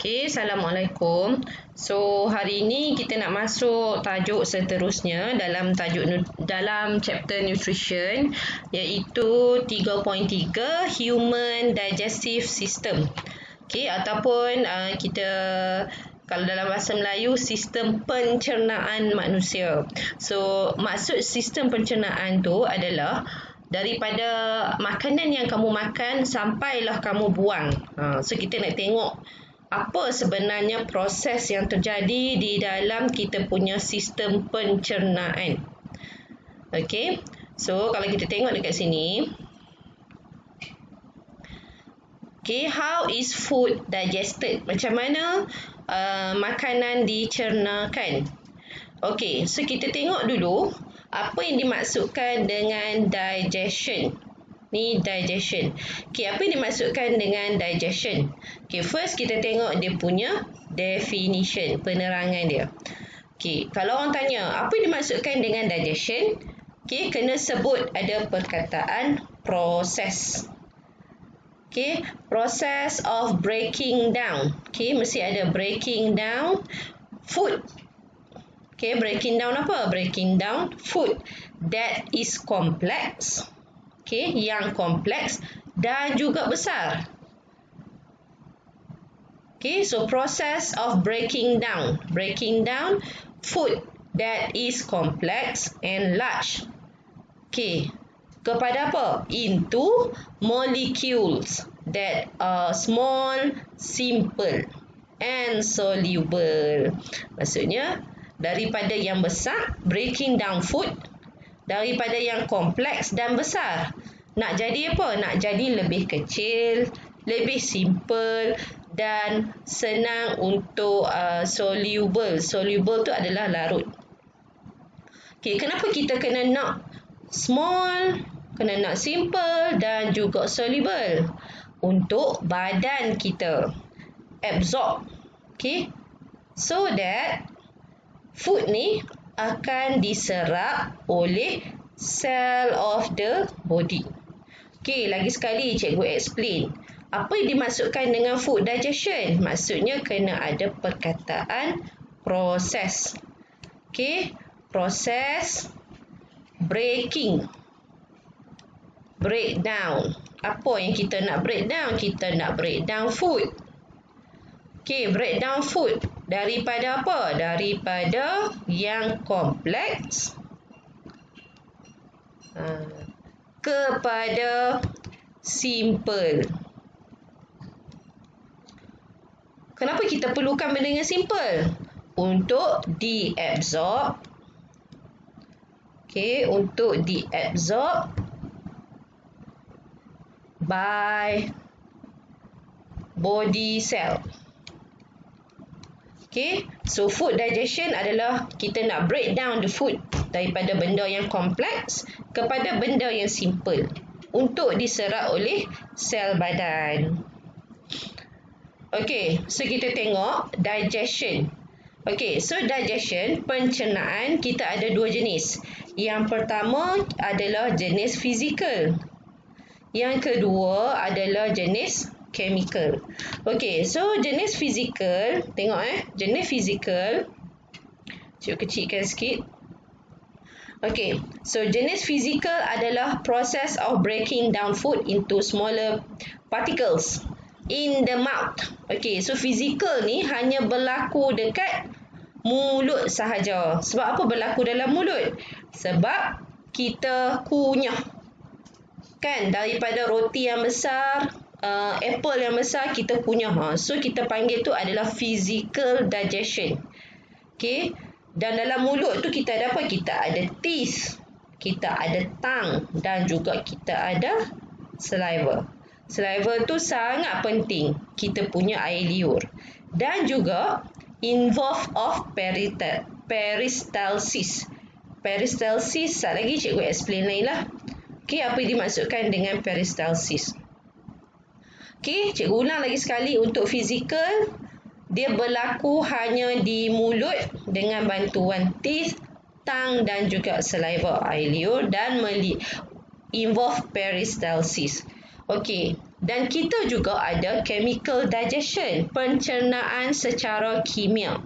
Okay, Assalamualaikum. So, hari ini kita nak masuk tajuk seterusnya dalam chapter nutrition, iaitu 3.3 Human Digestive System. Okay, ataupun kita kalau dalam bahasa Melayu, sistem pencernaan manusia. So, maksud sistem pencernaan tu adalah daripada makanan yang kamu makan sampailah kamu buang. So, kita nak tengok apa sebenarnya proses yang terjadi di dalam kita punya sistem pencernaan. Okay. So, kalau kita tengok dekat sini. Okay, how is food digested? Macam mana makanan dicernakan? Okay, so kita tengok dulu apa yang dimaksudkan dengan digestion. Ni digestion. Okay, apa yang dimaksudkan dengan digestion? Okay, first kita tengok dia punya definition, penerangan dia. Okay, kalau orang tanya apa yang dimaksudkan dengan digestion, okay, kena sebut ada perkataan proses. Okay, process of breaking down. Okay, mesti ada breaking down food. Okay, breaking down apa? Breaking down food that is complex. Okay, yang kompleks dan juga besar. Okay, so process of breaking down food that is complex and large. Okay, kepada apa? Into molecules that are small, simple and soluble. Maksudnya, daripada yang besar, breaking down food, daripada yang kompleks dan besar. Nak jadi apa? Nak jadi lebih kecil, lebih simple dan senang untuk soluble. Soluble tu adalah larut. Okay, kenapa kita kena nak small, kena nak simple dan juga soluble? Untuk badan kita absorb. Okay, so that food ni akan diserap oleh cell of the body. Okay, lagi sekali cikgu explain. Apa yang dimaksudkan dengan food digestion? Maksudnya kena ada perkataan proses. Okay, proses breakdown. Apa yang kita nak breakdown? Kita nak breakdown food. Okay, breakdown food. Daripada apa? Daripada yang kompleks kepada simple. Kenapa kita perlukan benda yang simple? Untuk diabsorb. Okay, untuk diabsorb by body cell. Okay, so food digestion adalah kita nak break down the food daripada benda yang kompleks kepada benda yang simple untuk diserap oleh sel badan. Okay, so kita tengok digestion. Okay, so digestion, pencernaan, kita ada dua jenis. Yang pertama adalah jenis fizikal. Yang kedua adalah jenis chemical. Okay, so jenis fizikal, tengok jenis fizikal. Cuba kecilkan sikit. Okay, so jenis fizikal adalah process of breaking down food into smaller particles in the mouth. Okay, so fizikal ni hanya berlaku dekat mulut sahaja. Sebab apa berlaku dalam mulut? Sebab kita kunyah. Kan, daripada roti yang besar, apple yang besar, kita kunyah. So, kita panggil tu adalah physical digestion. Okay. Dan dalam mulut tu kita ada apa? Kita ada teeth, kita ada tongue dan juga kita ada saliva. Saliva tu sangat penting. Kita punya air liur. Dan juga involve of peristalsis. Peristalsis, sekejap lagi cikgu explain lain lah. Okay, apa yang dimaksudkan dengan peristalsis? Okay, cikgu ulang lagi sekali. Untuk fizikal, dia berlaku hanya di mulut dengan bantuan teeth, tongue dan juga saliva, air liur dan involve peristalsis. Okay, Dan kita juga ada chemical digestion, pencernaan secara kimia.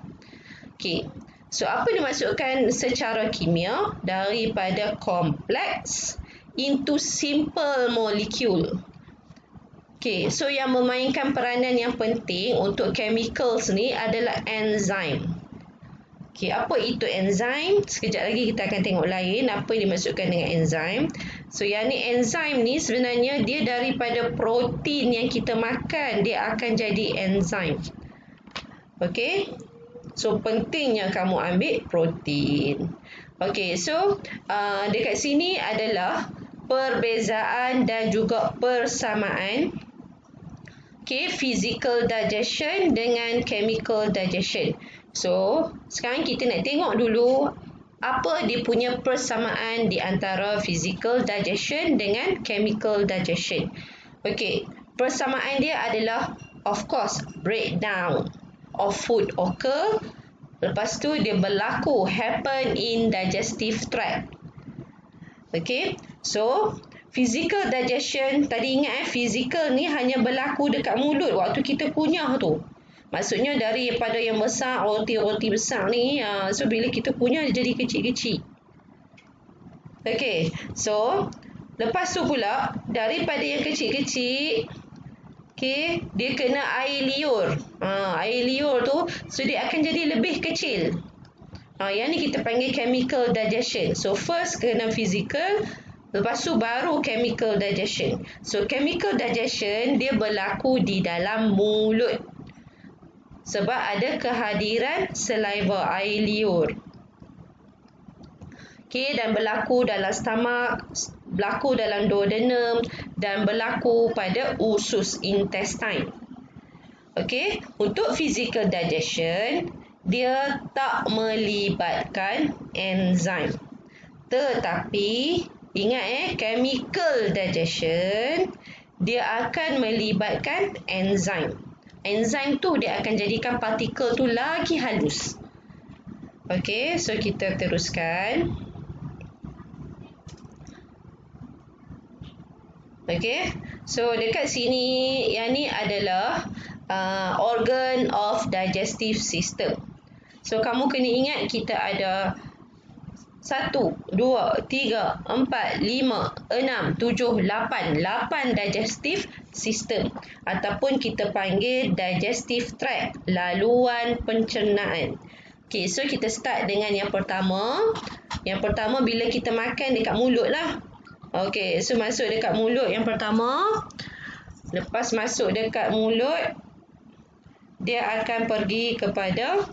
Okey. So apa dimaksudkan secara kimia? Daripada kompleks into simple molecule. Okey, so yang memainkan peranan yang penting untuk chemicals ni adalah enzim. Okey, apa itu enzim? Sekejap lagi kita akan tengok lain apa yang dimaksudkan dengan enzim. So yang ni enzim ni sebenarnya dia daripada protein yang kita makan, dia akan jadi enzim. Okey. So pentingnya kamu ambil protein. Okey, so dekat sini adalah perbezaan dan juga persamaan. Okey, physical digestion dengan chemical digestion. So, sekarang kita nak tengok dulu apa dia punya persamaan di antara physical digestion dengan chemical digestion. Okey, persamaan dia adalah of course breakdown of food occur. Lepas tu dia berlaku happen in digestive tract. Okey, so physical digestion tadi ingat physical ni hanya berlaku dekat mulut waktu kita kunyah tu. Maksudnya daripada yang besar, roti-roti besar ni, so bila kita punya dia jadi kecil-kecil. Okey, so lepas tu pula daripada yang kecil-kecil, okey, dia kena air liur. Air liur tu, so dia akan jadi lebih kecil. Yang ni kita panggil chemical digestion. So first kena physical, lepas tu baru chemical digestion. So chemical digestion dia berlaku di dalam mulut. Sebab ada kehadiran saliva, air liur. Okey, dan berlaku dalam stomach, berlaku dalam duodenum dan berlaku pada usus intestine. Okey, untuk physical digestion, dia tak melibatkan enzim. Tetapi, ingat chemical digestion, dia akan melibatkan enzim. Enzim tu dia akan jadikan partikel tu lagi halus. Okey, so kita teruskan. Okey, so dekat sini yang ni adalah organ of digestive system. So kamu kena ingat kita ada 1, 2, 3, 4, 5, 6, 7, 8 digestive system ataupun kita panggil digestive tract, laluan pencernaan. Okay, so kita start dengan yang pertama. Yang pertama bila kita makan dekat mulut lah. Okay, so masuk dekat mulut yang pertama. Lepas masuk dekat mulut, dia akan pergi kepada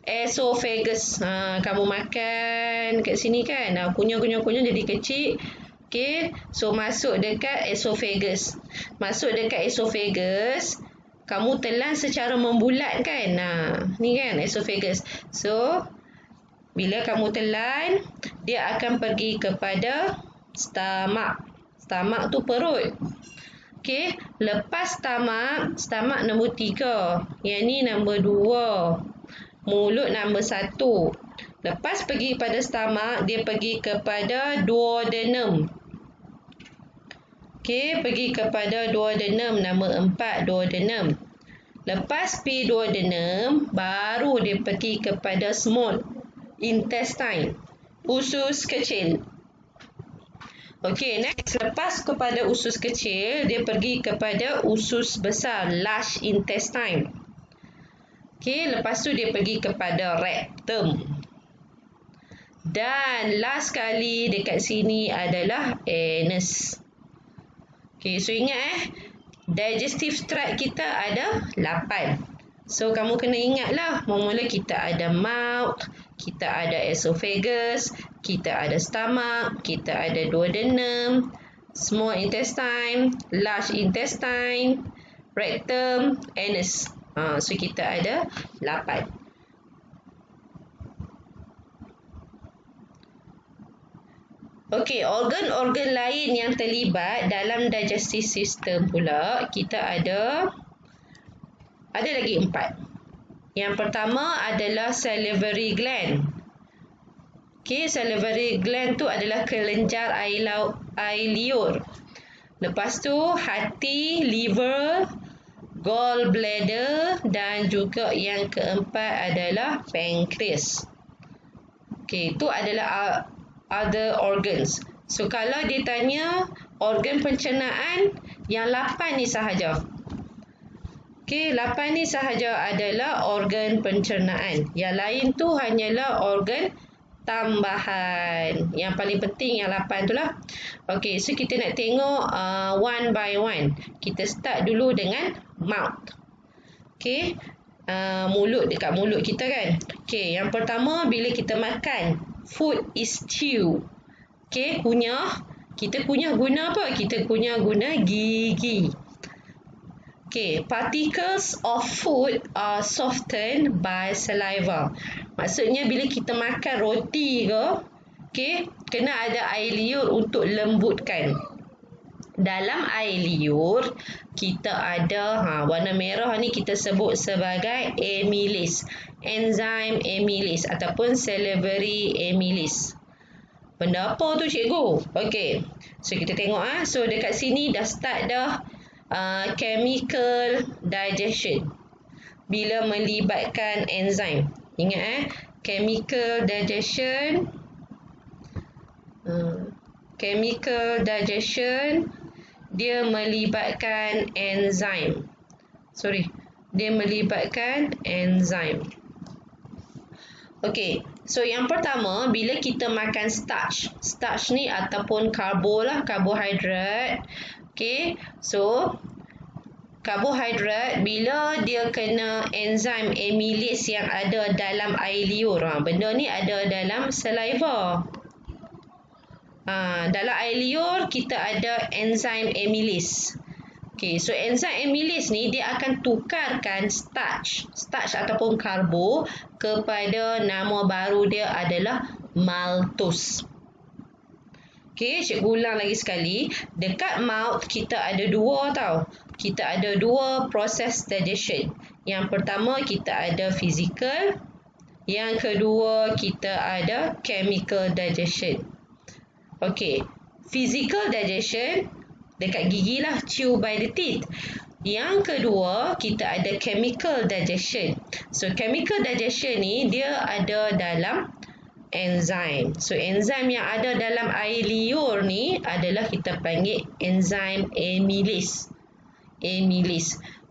esophagus. Kamu makan kat sini kan, kunyah jadi kecil. Okey, so masuk dekat esophagus. Masuk dekat esophagus, kamu telan secara membulat kan. Ni kan esophagus. So bila kamu telan, dia akan pergi kepada stomach. Stomach tu perut. Okey, lepas stomach nombor 3. Yang ni nombor 2. Mulut nombor 1. Lepas pergi pada stomach, dia pergi kepada duodenum. Okey, pergi kepada duodenum, nombor 4, duodenum. Lepas pergi duodenum, baru dia pergi kepada small intestine, usus kecil. Okey, next, lepas kepada usus kecil, dia pergi kepada usus besar, large intestine. Okey, lepas tu dia pergi kepada rectum. Dan last kali dekat sini adalah anus. Okey, so ingat digestive tract kita ada 8. So kamu kena ingatlah, mula-mula kita ada mouth, kita ada esophagus, kita ada stomach, kita ada duodenum, small intestine, large intestine, rectum, anus. So kita ada 8. Okey, organ-organ lain yang terlibat dalam digestive system pula, kita ada lagi 4. Yang pertama adalah salivary gland. Okey, salivary gland tu adalah kelenjar air liur. Lepas tu hati, liver, gallbladder dan juga yang keempat adalah pancreas. Okey, itu adalah other organs. So kalau dia tanya organ pencernaan, yang 8 ni sahaja. Okey, 8 ni sahaja adalah organ pencernaan. Yang lain tu hanyalah organ tambahan. Yang paling penting yang 8 tu lah. Okey, so kita nak tengok one by one. Kita start dulu dengan mouth. Okey, mulut, dekat mulut kita kan. Okey, yang pertama bila kita makan, food is chew. Okey, kunyah. Kita kunyah guna apa? Kita kunyah guna gigi. Okay, particles of food are softened by saliva. Maksudnya bila kita makan roti ke, okay, kena ada air liur untuk lembutkan. Dalam air liur, kita ada warna merah ni kita sebut sebagai amylase. Enzim amylase ataupun salivary amylase. Benda apa tu cikgu? Okay, so kita tengok so dekat sini dah start dah chemical digestion bila melibatkan enzim. Ingat chemical digestion. Chemical digestion dia melibatkan enzim. Dia melibatkan enzim. Okey, so yang pertama bila kita makan starch. Starch ni ataupun karbo lah, karbohidrat. Okey, so karbohidrat bila dia kena enzim amylase yang ada dalam air liur. Benda ni ada dalam saliva. Dalam air liur kita ada enzim amylase. Okey, so enzim amylase ni dia akan tukarkan starch ataupun karbo kepada nama baru dia adalah maltose. Okey, cikgu ulang lagi sekali. Dekat mouth kita ada dua tau. Kita ada dua proses digestion. Yang pertama kita ada physical. Yang kedua kita ada chemical digestion. Okey, physical digestion dekat gigi lah, chew by the teeth. Yang kedua kita ada chemical digestion. So chemical digestion ni dia ada dalam enzim. So enzim yang ada dalam air liur ni adalah kita panggil enzim amylase.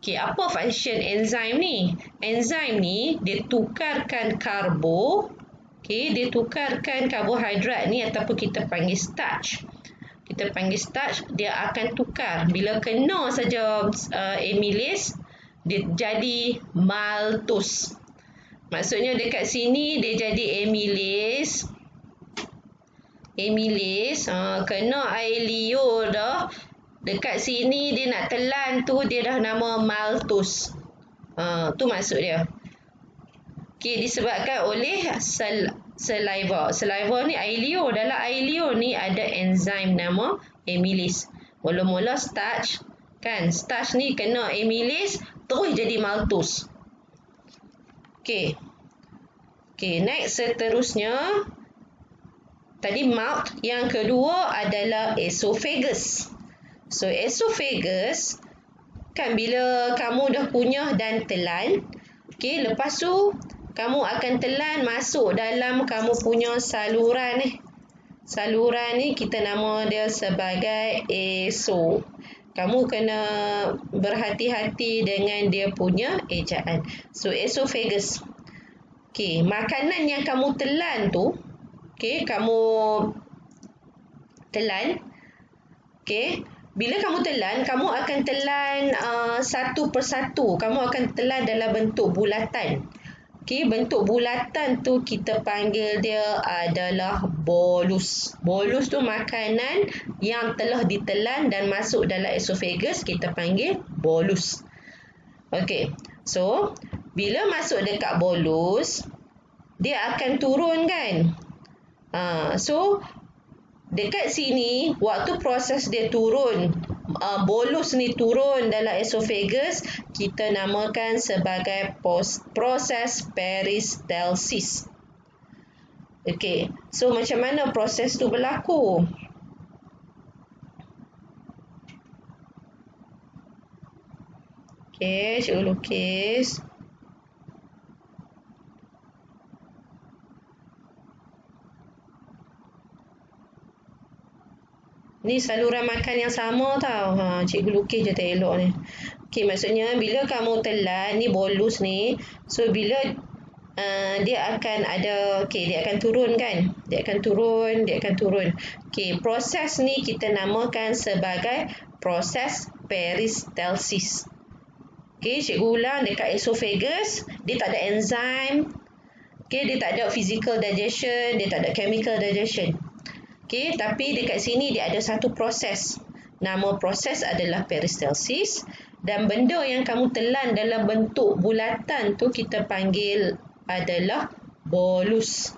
Okey, apa function enzim ni? Enzim ni dia tukarkan karbo. Okey, dia tukarkan karbohidrat ni ataupun kita panggil starch. Dia akan tukar. Bila kena saja amylase, dia jadi maltose. Maksudnya dekat sini dia jadi amylase. Kena air liur dah. Dekat sini dia nak telan tu dia dah nama maltose. Tu maksud dia. Okey, disebabkan oleh saliva. Saliva ni air liur. Dalam air liur ni ada enzim nama amylase. Mula-mula starch kan. Starch ni kena amylase terus jadi maltose. Okey, next seterusnya. Tadi mouth. Yang kedua adalah esophagus. So, esophagus kan bila kamu dah kunyah dan telan. Okey, lepas tu kamu akan telan masuk dalam kamu punya saluran ni. Saluran ni kita nama dia sebagai eso. Kamu kena berhati-hati dengan dia punya ejaan. So, esophagus. Okey, makanan yang kamu telan tu, kamu telan. Okey, bila kamu telan, kamu akan telan satu persatu. Kamu akan telan dalam bentuk bulatan. Okey, bentuk bulatan tu kita panggil dia adalah bolus. Bolus tu makanan yang telah ditelan dan masuk dalam esophagus, kita panggil bolus. Okey, so bila masuk dekat bolus, dia akan turun kan. So dekat sini, waktu proses dia turun, bolus ni turun dalam esophagus, kita namakan sebagai proses peristalsis. Okey, so macam mana proses tu berlaku? Okey, cikgu lukis. Ni saluran makan yang sama tau. Cikgu lukis je tak elok ni. Okey, maksudnya bila kamu telan, ni bolus ni. So, bila dia akan ada, dia akan turun kan? Dia akan turun. Okey, proses ni kita namakan sebagai proses peristalsis. Okey, cikgu ulang, dekat esophagus, dia tak ada enzim. Okey, dia tak ada physical digestion, dia tak ada chemical digestion. Okey, tapi dekat sini dia ada satu proses. Nama proses adalah peristalsis dan benda yang kamu telan dalam bentuk bulatan tu kita panggil adalah bolus.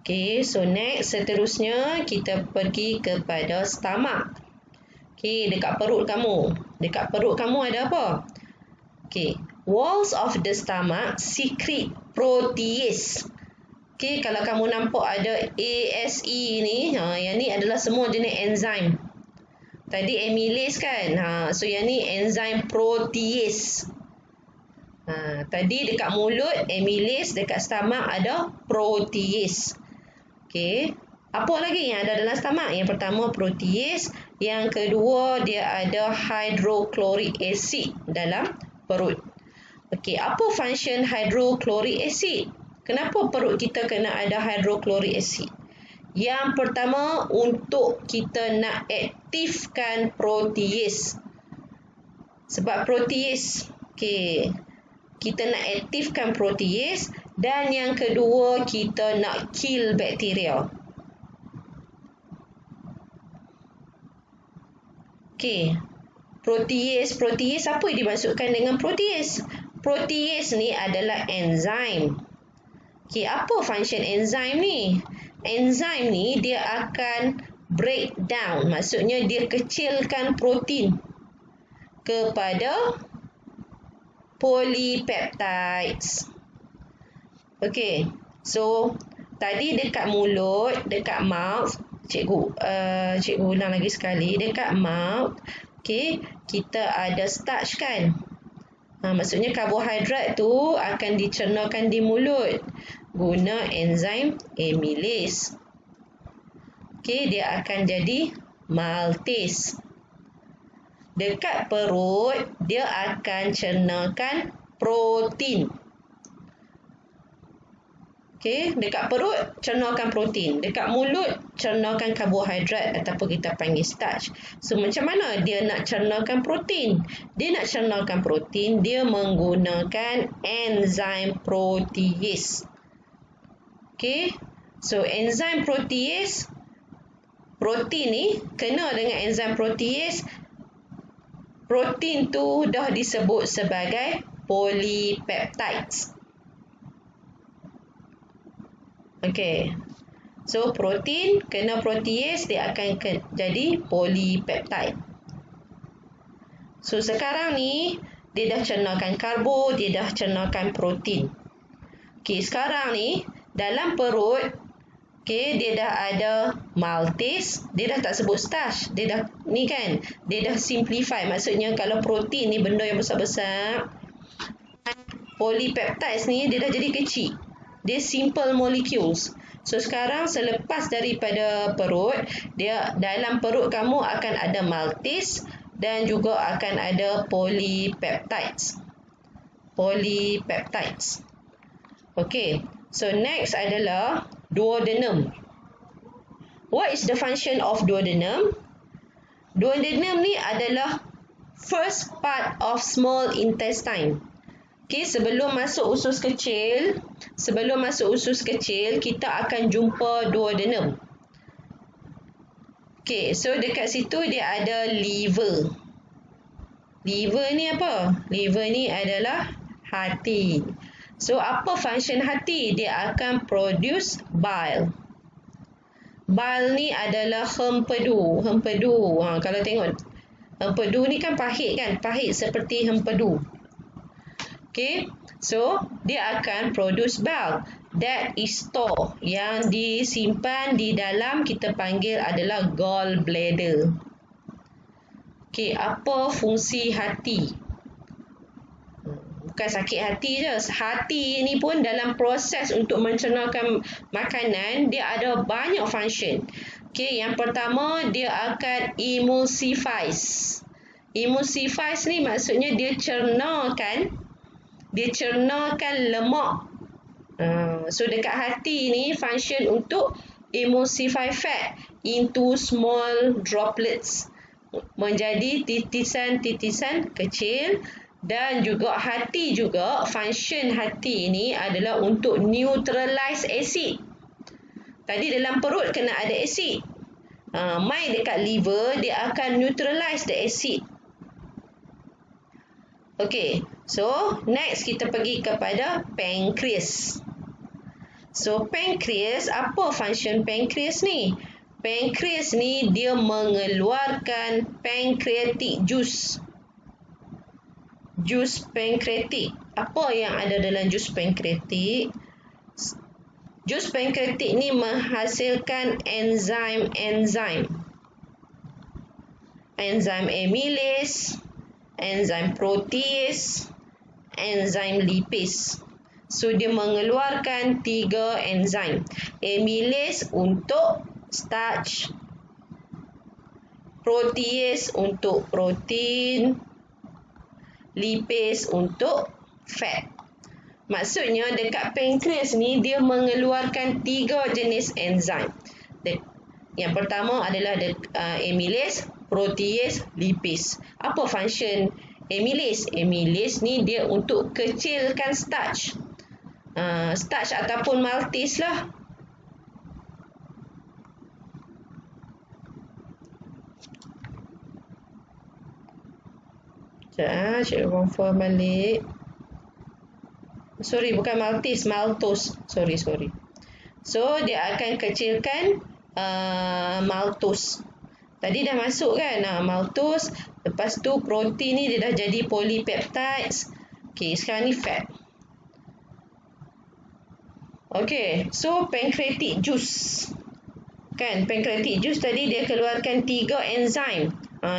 Okey, so next seterusnya kita pergi kepada stomach. Okey, dekat perut kamu. Dekat perut kamu ada apa? Okey, walls of the stomach secrete protease. Okey, kalau kamu nampak ada ASE ni, yang ni adalah semua jenis enzim. Tadi amylase kan? So yang ni enzim protease. Tadi dekat mulut amylase, dekat stomach ada protease. Okey, apa lagi yang ada dalam stomach? Yang pertama protease, yang kedua dia ada hydrochloric acid dalam perut. Okey, apa function hydrochloric acid? Kenapa perut kita kena ada hydrochloric acid? Yang pertama, untuk kita nak aktifkan protease. Sebab protease, kita nak aktifkan protease. Dan yang kedua, kita nak kill bakteria. Protease apa yang dimaksudkan dengan protease? Protease ni adalah enzim. Apa function enzim ni? Enzim ni dia akan break down, maksudnya dia kecilkan protein kepada polypeptides. So tadi dekat mulut, dekat mouth, cikgu ulang lagi sekali, dekat mouth, kita ada starch kan? Maksudnya karbohidrat tu akan dicernakan di mulut guna enzim amylase. Dia akan jadi maltase. Dekat perut, dia akan cernakan protein. Dekat perut, cernakan protein. Dekat mulut, cernakan karbohidrat ataupun kita panggil starch. So, macam mana dia nak cernakan protein? Dia nak cernakan protein, dia menggunakan enzim protease. So, enzim protease, protein ni kena dengan enzim protease, protein tu dah disebut sebagai polypeptides. So protein kena protease, dia akan jadi polypeptide. So sekarang ni dia dah cernakan karbo, dia dah cernakan protein. Sekarang ni dalam perut, dia dah ada maltase, dia dah tak sebut starch, dia dah ni kan, dia dah simplify. Maksudnya kalau protein ni benda yang besar-besar, polypeptides ni dia dah jadi kecil. Dia simple molecules. So sekarang selepas daripada perut, dia dalam perut kamu akan ada maltase dan juga akan ada polypeptides. So next adalah duodenum. What is the function of duodenum? Duodenum ni adalah first part of small intestine. Sebelum masuk usus kecil, kita akan jumpa duodenum. So dekat situ dia ada liver. Liver ni apa? Liver ni adalah hati. So apa function hati? Dia akan produce bile. Bile ni adalah hempedu. Kalau tengok, hempedu ni kan pahit kan? Pahit seperti hempedu. So dia akan produce bile. That is stored, yang disimpan di dalam kita panggil adalah gallbladder. Okey, apa fungsi hati? Bukan sakit hati je. Hati ni pun dalam proses untuk mencernahkan makanan, dia ada banyak function. Okey, yang pertama dia akan emulsifies. Emulsifies ni maksudnya dia cernahkan lemak. So dekat hati ni function untuk emulsify fat into small droplets, menjadi titisan-titisan kecil. Dan juga hati juga, function hati ni adalah untuk neutralize acid. Tadi dalam perut kena ada acid. Mai dekat liver, dia akan neutralize the acid. Okay, so next kita pergi kepada pancreas. So pancreas, apa function pancreas ni? Pancreas ni dia mengeluarkan pancreatic juice. Jus pankreatik. Apa yang ada dalam jus pankreatik? Jus pankreatik ni menghasilkan enzim amylase, enzim protease, enzim lipase. So dia mengeluarkan 3 enzim. Amylase untuk starch, protease untuk protein, lipase untuk fat. Maksudnya dekat pankreas ni dia mengeluarkan 3 jenis enzim. Yang pertama adalah amylase, protease, lipase. Apa function amylase? Amylase ni dia untuk kecilkan starch. Starch ataupun maltase lah. Cikgu confirm balik. Sorry, bukan maltase, maltose. Sorry. So, dia akan kecilkan maltose. Tadi dah masuk kan, maltose. Lepas tu protein ni dia dah jadi polypeptides. Okay, sekarang ni fat. Okay, so pancreatic juice. Kan, pancreatic juice tadi dia keluarkan 3 enzim.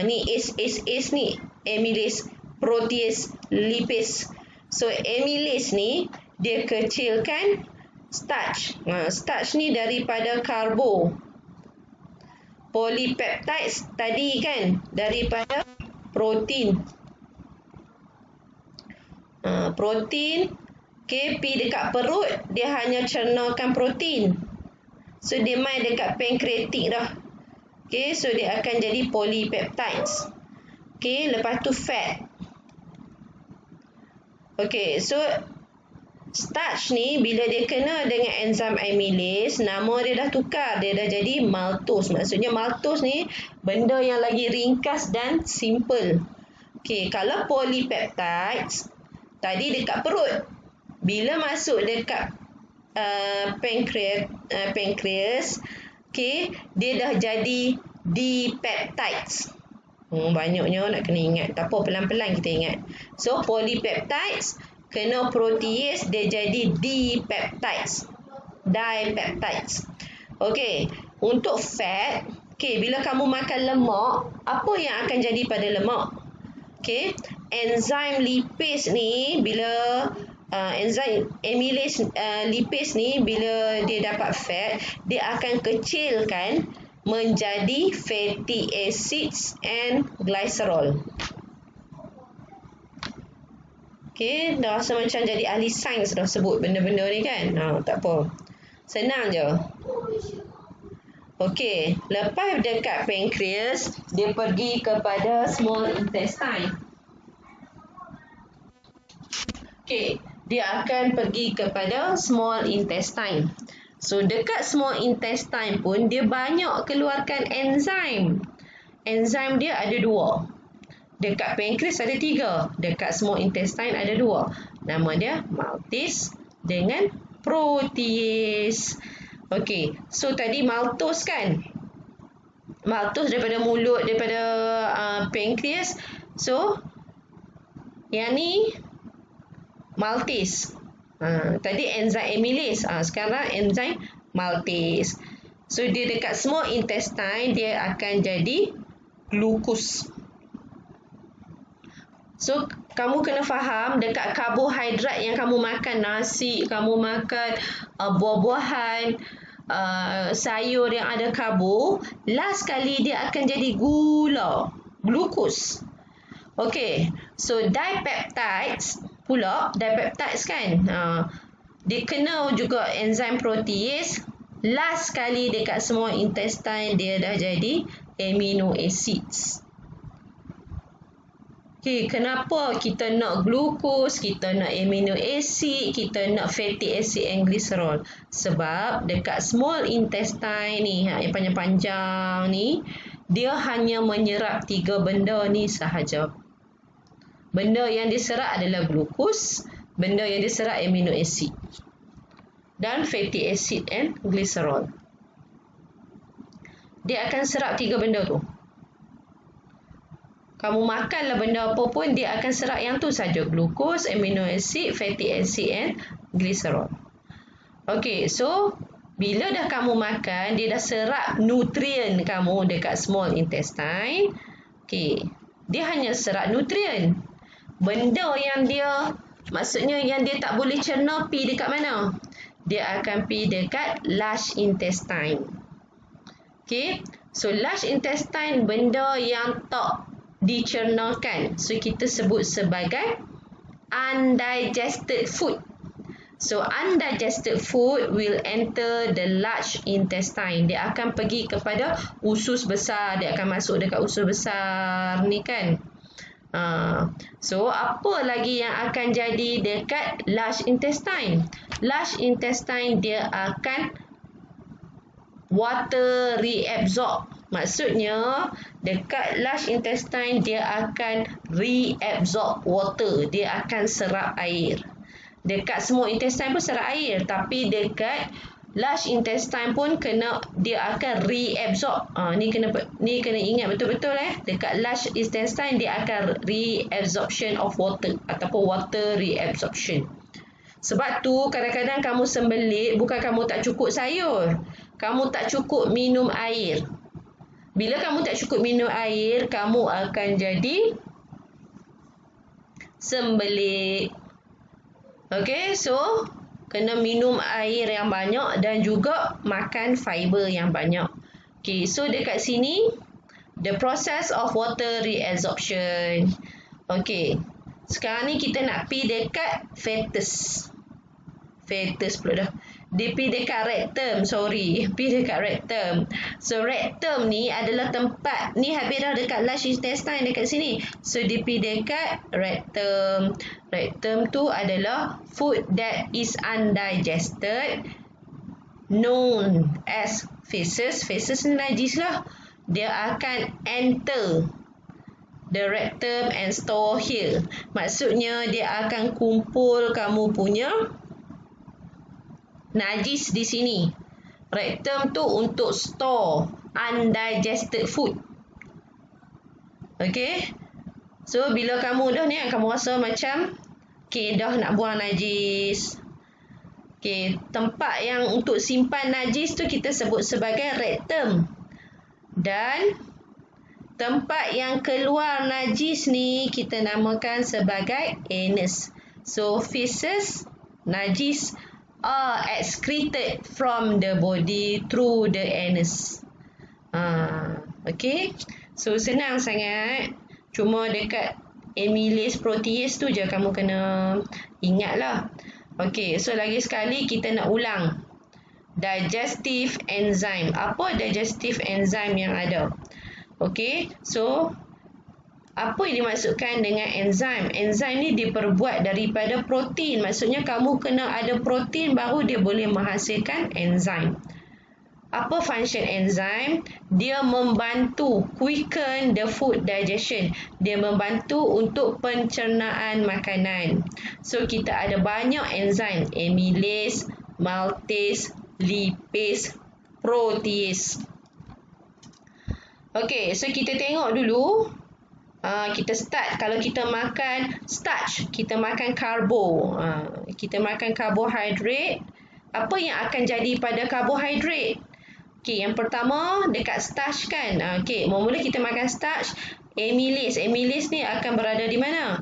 Ni ACE ni. Amylase, protease, lipase. So amylase ni dia kecilkan starch. Starch ni daripada karbo. Polypeptides tadi kan daripada protein. Protein, okay, pi dekat perut dia hanya cernahkan protein. So dia mai dekat pankreatik dah. Okay, so dia akan jadi polypeptides. Okay, lepas tu fat. Okay, so starch ni bila dia kena dengan enzim amylase, nama dia dah tukar. Dia dah jadi maltose. Maksudnya maltose ni benda yang lagi ringkas dan simple. Okay, kalau polypeptides, tadi dekat perut. Bila masuk dekat pancreas, okay, dia dah jadi dipeptides. Banyaknya nak kena ingat. Tak apa, pelan-pelan kita ingat. So, polypeptides kena protease, dia jadi dipeptides. Dipeptides. Okay, untuk fat, okay, bila kamu makan lemak, apa yang akan jadi pada lemak? Okay, enzim lipase ni, bila enzim amylase lipase ni, bila dia dapat fat, dia akan kecilkan menjadi fatty acids and glycerol. Okay, dah rasa macam jadi ahli sains dah sebut benda-benda ni kan. Tak apa. Senang je. Okay, lepas dekat pancreas, dia pergi kepada small intestine. Okay, dia akan pergi kepada small intestine. So, dekat small intestine pun dia banyak keluarkan enzim. Enzim dia ada 2. Dekat pancreas ada 3. Dekat small intestine ada 2. Nama dia maltase dengan protease. Okey, so tadi maltose kan? Maltose daripada mulut, daripada pancreas. So, yang ni maltase. Tadi enzim amylase. Sekarang enzim maltase. So, dia dekat small intestine, dia akan jadi glucose. So, kamu kena faham dekat karbohidrat yang kamu makan, nasi, kamu makan buah-buahan, sayur yang ada karbo, last kali dia akan jadi gula, glukos. Okay, so dipeptides pula, dipeptides kan, dia kena juga enzim protease, last kali dekat semua intestine dia dah jadi amino acids. Okay, kenapa kita nak glukos, kita nak amino acid, kita nak fatty acid and glycerol? Sebab dekat small intestine ni, yang panjang-panjang ni, dia hanya menyerap 3 benda ni sahaja. Benda yang diserap adalah glukos, benda yang diserap amino acid, dan fatty acid and glycerol. Dia akan serap 3 benda tu. Kamu makanlah benda apa pun, dia akan serap yang tu saja. Glukos, amino acid, fatty acid and glycerol. Okay, so bila dah kamu makan, dia dah serap nutrien kamu dekat small intestine. Okay, dia hanya serap nutrien. Benda yang dia, maksudnya yang dia tak boleh cerna, pi dekat mana? Dia akan pi dekat large intestine. Okay, so large intestine benda yang tak dicernakan. So, kita sebut sebagai undigested food. So, undigested food will enter the large intestine. Dia akan pergi kepada usus besar. Dia akan masuk dekat usus besar ni kan. So, apa lagi yang akan jadi dekat large intestine? Large intestine dia akan water reabsorb. Maksudnya, dekat large intestine dia akan reabsorb water. Dia akan serap air. Dekat semua intestine pun serap air. Tapi dekat large intestine pun dia akan reabsorb. Ni kena ingat betul-betul Dekat large intestine dia akan reabsorption of water ataupun water reabsorption. Sebab tu kadang-kadang kamu sembelit bukan kamu tak cukup sayur. Kamu tak cukup minum air. Bila kamu tak cukup minum air, kamu akan jadi sembelit. Okay, so kena minum air yang banyak dan juga makan fiber yang banyak. Okay, so dekat sini, the process of water reabsorption. Okay, sekarang ni kita nak pi dekat fetus. Fetus pula dah. Dia pi dekat rectum, pi dekat rectum. So, rectum ni adalah tempat, ni habis dah dekat large intestine dekat sini. So, dia pi dekat rectum. Rectum tu adalah food that is undigested, known as feces. Feces ni najis lah. Dia akan enter the rectum and store here. Maksudnya, dia akan kumpul kamu punya najis di sini. Rectum tu untuk store undigested food. Okay. So, bila kamu dah ni, kamu rasa macam dah nak buang najis. Okay, tempat yang untuk simpan najis tu kita sebut sebagai rectum. Dan tempat yang keluar najis ni kita namakan sebagai anus. So, feces, najis, are excreted from the body through the anus. Okay. So, senang sangat. Cuma dekat amylase protease tu je kamu kena ingatlah. Okay. So, lagi sekali kita nak ulang. Digestive enzyme. Apa digestive enzyme yang ada? Okay. So, apa yang dimaksudkan dengan enzim? Enzim ni diperbuat daripada protein. Maksudnya kamu kena ada protein baru dia boleh menghasilkan enzim. Apa function enzim? Dia membantu quicken the food digestion. Dia membantu untuk pencernaan makanan. So, kita ada banyak enzim. Amylase, maltase, lipase, protease. Okay, so kita tengok dulu. Kita start. Kalau kita makan starch, kita makan karbo, kita makan karbohidrat. Apa yang akan jadi pada karbohidrat? Okay, yang pertama dekat starch kan. Okay, mula-mula kita makan starch, amylase. Amylase ni akan berada di mana?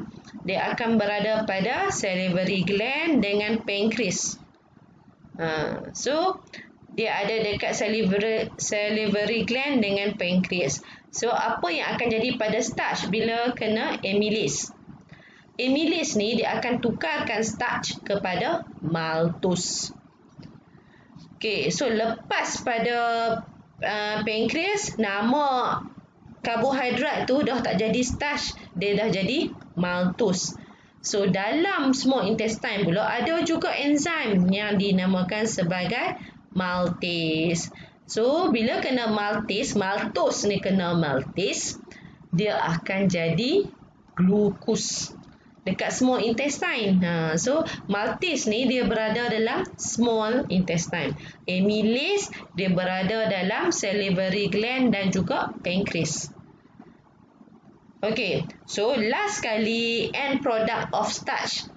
dia akan berada pada salivary gland dengan pancreas. So, dia ada dekat salivary gland dengan pancreas. So, apa yang akan jadi pada starch bila kena amylase? Amylase ni dia akan tukarkan starch kepada maltose. Okay, so lepas pada pancreas, nama karbohidrat tu dah tak jadi starch, dia dah jadi maltose. So, dalam small intestine pula ada juga enzim yang dinamakan sebagai maltase. So, bila kena maltose ni kena maltase, dia akan jadi glucose dekat small intestine. So, maltase ni dia berada dalam small intestine. Amylase dia berada dalam salivary gland dan juga pancreas. Okay, so last kali end product of starch.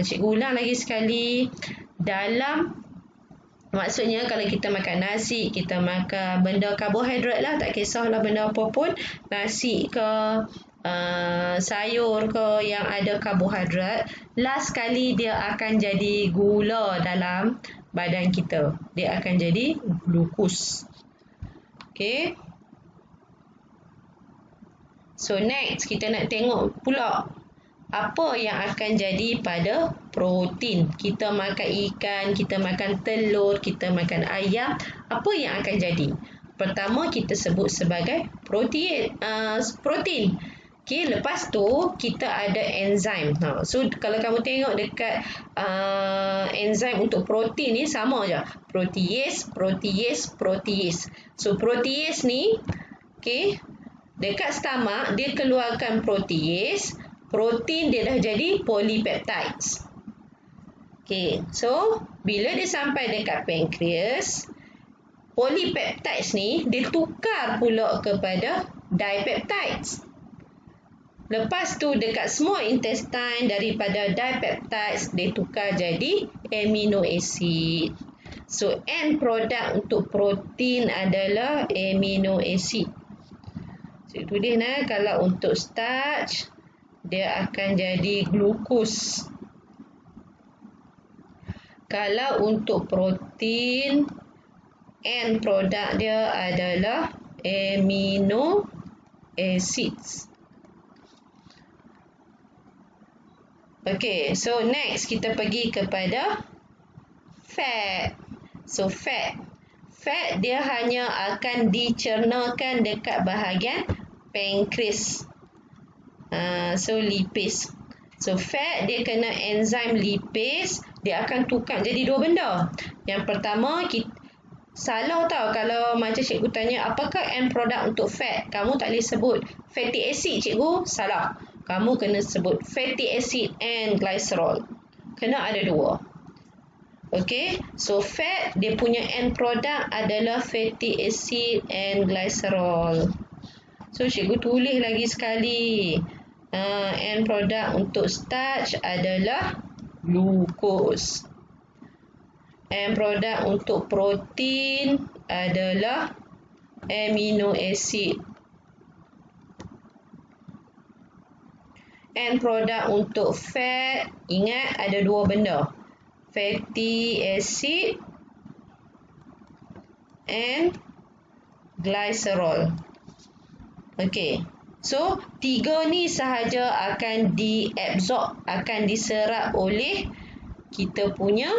Cikgu ulang lagi sekali. Maksudnya kalau kita makan nasi, kita makan benda karbohidrat lah, tak kisahlah benda apa pun, nasi ke, sayur ke yang ada karbohidrat, last kali dia akan jadi gula dalam badan kita. Dia akan jadi glucose. Okay. So next kita nak tengok pula apa yang akan jadi pada protein. Kita makan ikan, kita makan telur, kita makan ayam, apa yang akan jadi? Pertama kita sebut sebagai protein. Okay, lepas tu kita ada enzim. So kalau kamu tengok dekat enzim untuk protein ni sama je. Protease. So protease ni, okay, dekat stomach dia keluarkan protease. Protein dia dah jadi polypeptides. Okay, so bila dia sampai dekat pancreas, polypeptides ni dia tukar pula kepada dipeptides. Lepas tu dekat small intestine, daripada dipeptides dia tukar jadi amino acid. So end product untuk protein adalah amino acid. Saya tulis kalau untuk starch dia akan jadi glucose. Kalau untuk protein, end product dia adalah amino acids. Okay, so next kita pergi kepada fat. So fat dia hanya akan dicernakan dekat bahagian pancreas. So lipase. So fat dia kena enzim lipase, dia akan tukar jadi dua benda. Yang pertama, salah tau kalau macam cikgu tanya apakah end product untuk fat, kamu tak boleh sebut fatty acid, cikgu. Salah. Kamu kena sebut fatty acid and glycerol. Kena ada dua. Okay, so fat dia punya end product adalah fatty acid and glycerol. So cikgu tulis lagi sekali. End product untuk starch adalah glucose. End product untuk protein adalah amino acid. End product untuk fat, ingat ada dua benda. Fatty acid and glycerol. Okay. So, tiga ni sahaja akan diabsorb, akan diserap oleh kita punya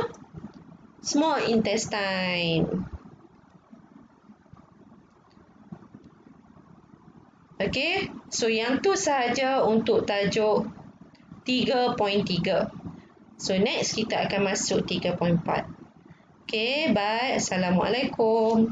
small intestine. Okay, so yang tu sahaja untuk tajuk 3.3. So, next kita akan masuk 3.4. Okay, bye. Assalamualaikum.